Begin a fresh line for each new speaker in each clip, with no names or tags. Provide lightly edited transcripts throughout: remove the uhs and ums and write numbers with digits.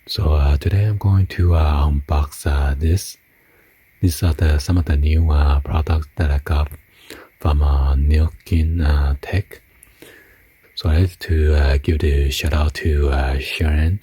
So today I'm going to unbox this. These are some of the new products that I got from NillKin Tech. So I have to give the shout out to Sharon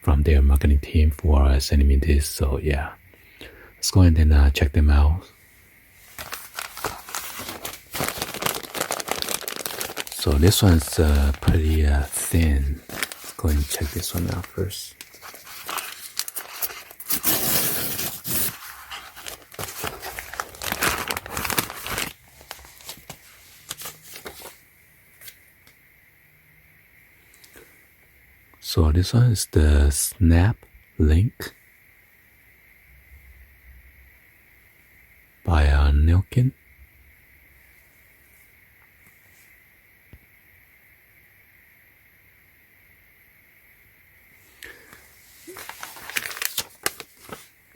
from their marketing team for sending me this. So yeah, let's go ahead and check them out. So this one's pretty thin. Let's go ahead and check this one out first. So this one is the Snap Link by NillKin.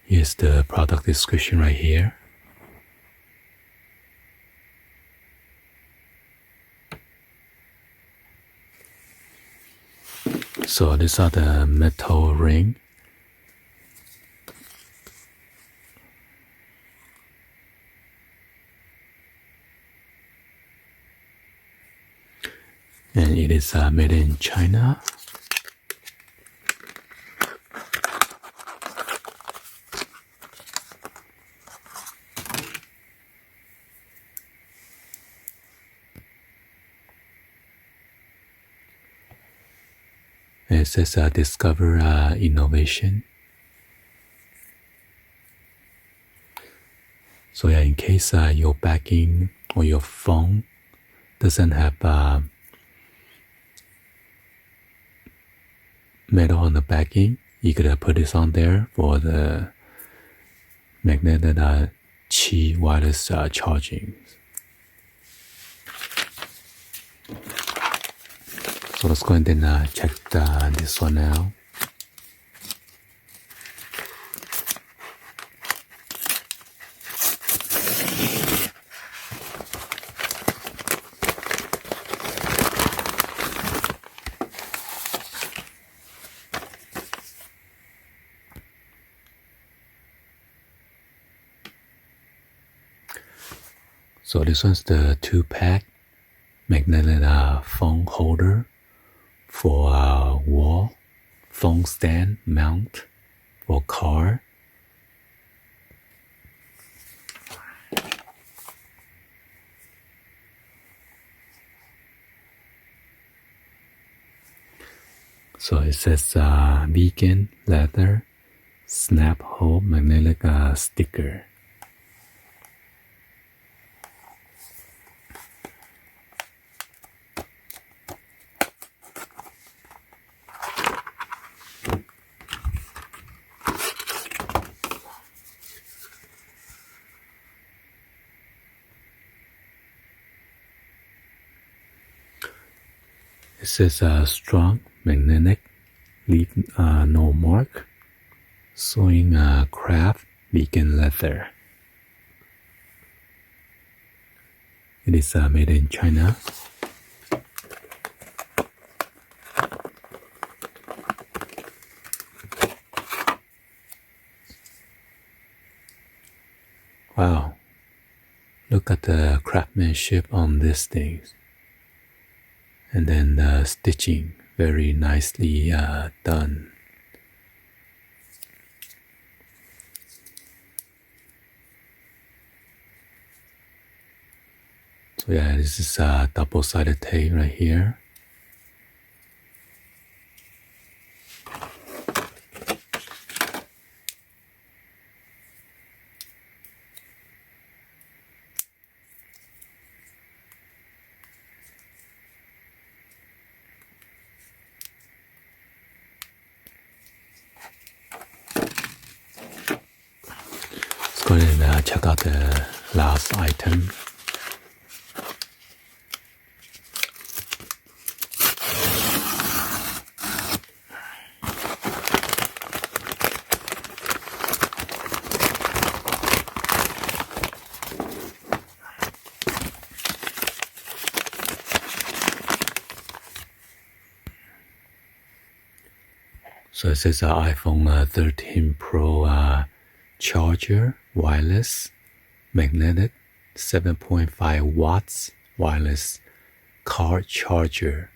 Here's the product description right here. So these are the metal ring. And it is made in China. It says discover innovation. So yeah, in case your backing or your phone doesn't have metal on the backing, you could put this on there for the MACDADDYPIMPPING wireless charging. So let's go ahead and check this one out. So this one's the 2-pack magnetic phone holder for wall phone stand mount for car. So it says vegan leather snap hole magnetic sticker. It says strong magnetic, leave no mark, sewing craft vegan leather. It is made in China. Wow, look at the craftsmanship on these things. And then the stitching, very nicely done. So yeah, this is a double-sided tape right here. Let's go ahead and check out the last item. So it says iPhone 13 Pro charger, wireless, magnetic, 7.5 watts, wireless car charger.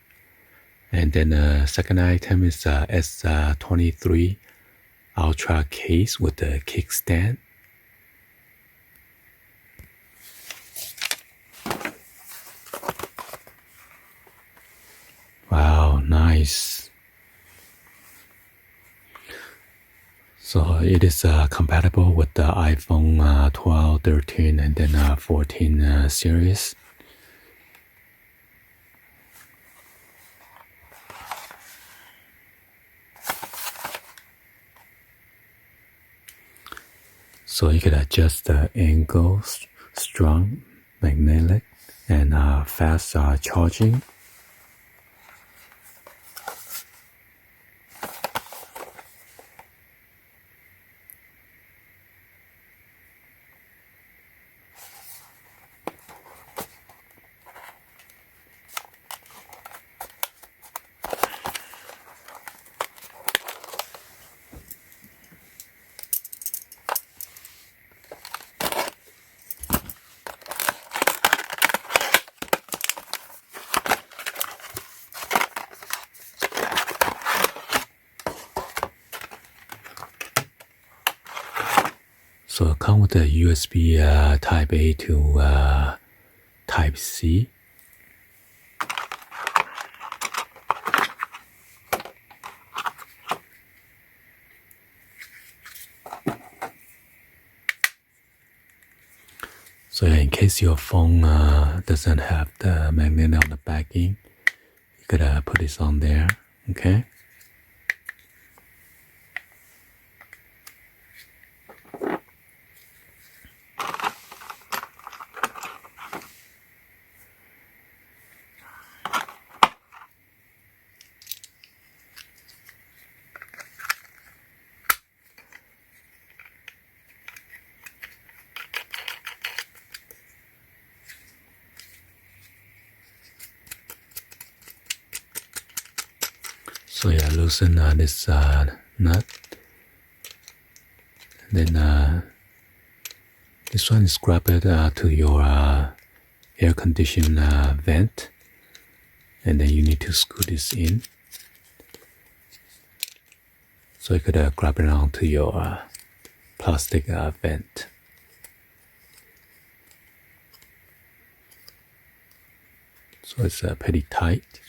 And then the second item is S23 Ultra case with the kickstand. Wow, nice. So it is compatible with the iPhone 12, 13, and then 14 series. So you can adjust the angle, strong, magnetic, and fast charging. So it comes with a USB Type A to Type C. So in case your phone doesn't have the magnet on the backing, you could put this on there, okay? So yeah, loosen this nut. And then this one is grabbed to your air condition vent. And then you need to screw this in. So you could grab it onto your plastic vent. So it's pretty tight.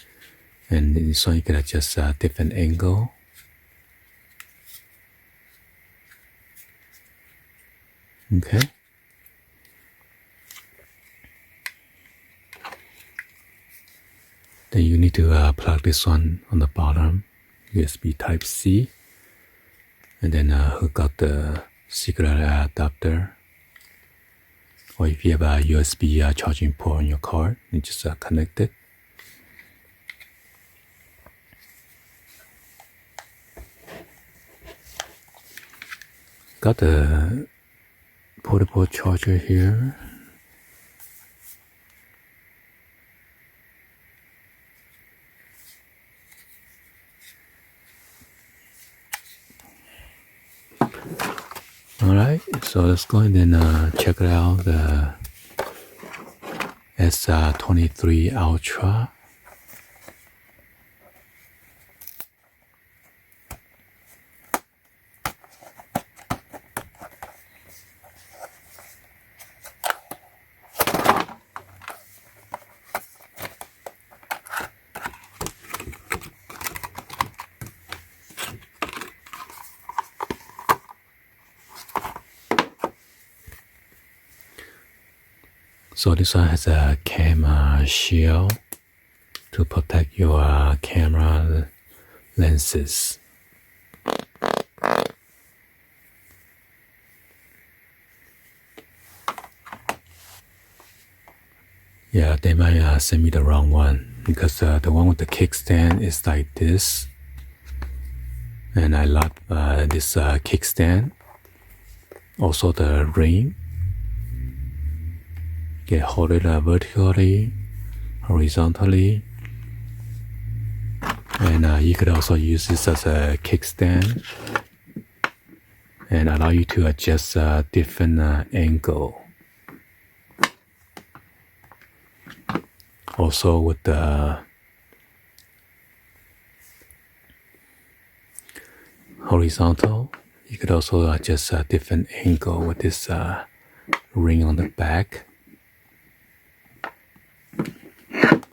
And this one you can adjust a different angle. Okay. Then you need to plug this one on the bottom, USB Type C. And then hook up the secret adapter. Or if you have a USB charging port on your car, you just connect it. Got the portable charger here. Alright, so let's go ahead and check it out, the S23 Ultra. So this one has a camera shield to protect your camera lenses. Yeah, they might send me the wrong one because the one with the kickstand is like this. And I love this kickstand. Also the ring. You can hold it vertically, horizontally. And you could also use this as a kickstand and allow you to adjust a different angle. Also with the horizontal, you could also adjust a different angle with this ring on the back.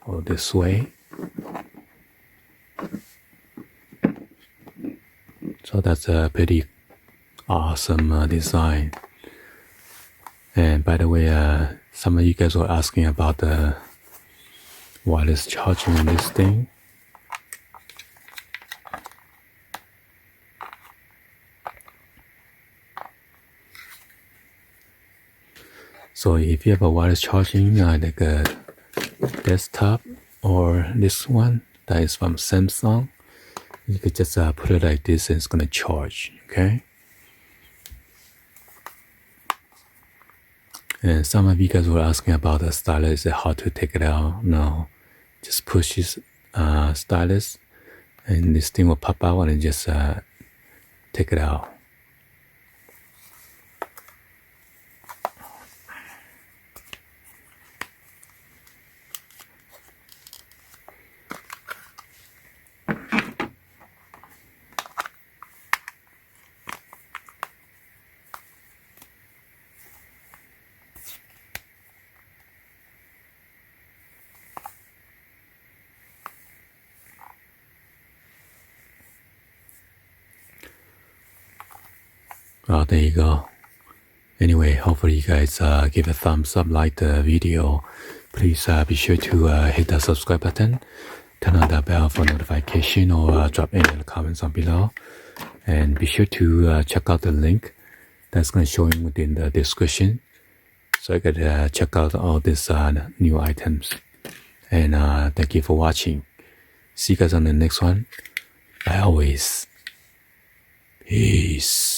Or this way. So that's a pretty awesome design. And by the way, some of you guys were asking about the wireless charging on this thing. So if you have a wireless charging like a desktop or this one that is from Samsung, you could just put it like this and it's gonna charge, okay? And some of you guys were asking about the stylus, is it hard to take it out? No, just push this stylus and this thing will pop out and just take it out. Oh, there you go. Anyway, hopefully you guys give a thumbs up, like the video. Please be sure to hit the subscribe button, turn on the bell for notification, or drop any comments down below. And be sure to check out the link that's going to show you within the description, so you can check out all these new items. And thank you for watching. See you guys on the next one. As always, peace.